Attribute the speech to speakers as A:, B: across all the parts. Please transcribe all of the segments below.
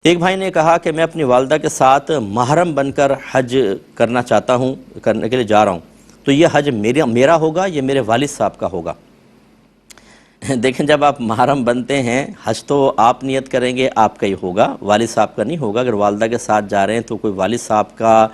A: ایک بھائی نے کہا کہ میں اپنی والدہ کے ساتھ محرم بن کر حج کرنا چاہتا ہوں، کرنے کے لیے جا رہا ہوں، تو یہ حج میرا ہوگا یا میرے والد صاحب کا ہوگا؟ دیکھیں، جب آپ محرم بنتے ہیں حج تو آپ نیت کریں گے، آپ کا ہی ہوگا، والد صاحب کا نہیں ہوگا۔ اگر والدہ کے ساتھ جا رہے ہیں تو کوئی والد صاحب کا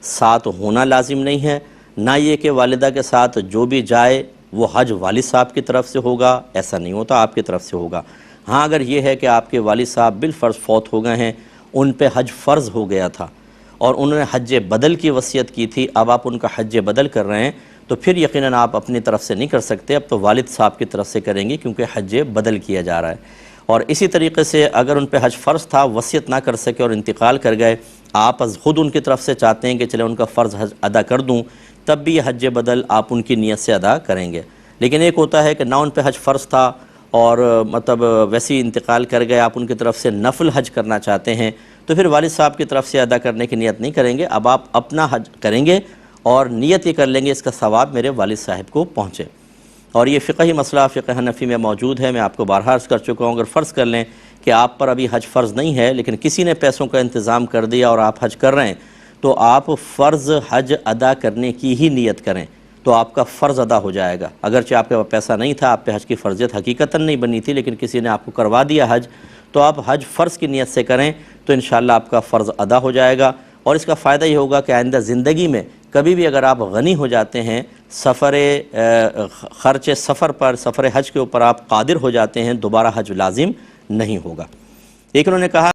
A: ساتھ ہونا لازم نہیں ہے، نہ یہ کہ والدہ کے ساتھ جو بھی جائے وہ حج والد صاحب کی طرف سے ہوگا، ایسا نہیں ہوتا، آپ کی طرف سے ہوگا۔ ہاں، اگر یہ ہے کہ آپ کے والد صاحب بالفرض فوت ہو گئے ہیں، ان پہ حج فرض ہو گیا تھا اور انہوں نے حج بدل کی وصیت کی تھی، اب آپ ان کا حج بدل کر رہے ہیں، تو پھر یقیناً آپ اپنی طرف سے نہیں کر سکتے، اب تو والد صاحب کی طرف سے کریں گے کیونکہ حج بدل کیا جا رہا ہے۔ اور اسی طریقے سے اگر ان پہ حج فرض تھا، وصیت نہ کر سکے اور انتقال کر گئے، آپ خود ان کی طرف سے چاہتے ہیں کہ چلے ان کا فرض حج ادا کر دوں، تب بھی یہ حج بدل آپ ان کی نیت سے ادا کریں گے۔ لیکن ایک ہوتا ہے کہ نہ ان پہ حج فرض تھا اور مطلب ویسے ہی انتقال کر گئے، آپ ان کی طرف سے نفل حج کرنا چاہتے ہیں، تو پھر والد صاحب کی طرف سے ادا کرنے کی نیت نہیں کریں گے، اب آپ اپنا حج کریں گے اور نیت یہ کر لیں گے اس کا ثواب میرے والد صاحب کو پہنچے۔ اور یہ فقہی مسئلہ فقہ حنفی میں موجود ہے، میں آپ کو بارہا عرض کر چکا ہوں۔ اگر فرض کر لیں کہ آپ پر ابھی حج فرض نہیں ہے لیکن کسی نے پیسوں کا انتظام کر دیا اور آپ حج کر رہے ہیں، تو آپ فرض حج ادا کرنے کی ہی نیت کریں تو آپ کا فرض ادا ہو جائے گا۔ اگرچہ آپ کے پاس پیسہ نہیں تھا، آپ پہ حج کی فرضیت حقیقتاً نہیں بنی تھی، لیکن کسی نے آپ کو کروا دیا حج، تو آپ حج فرض کی نیت سے کریں تو انشاءاللہ آپ کا فرض ادا ہو جائے گا۔ اور اس کا فائدہ یہ ہوگا کہ آئندہ زندگی میں کبھی بھی اگر آپ غنی ہو جاتے ہیں، خرچ سفر پر، سفر حج کے اوپر آپ قادر ہو جاتے ہیں، دوبارہ حج لازم نہیں ہوگا۔ ایک انہوں نے کہا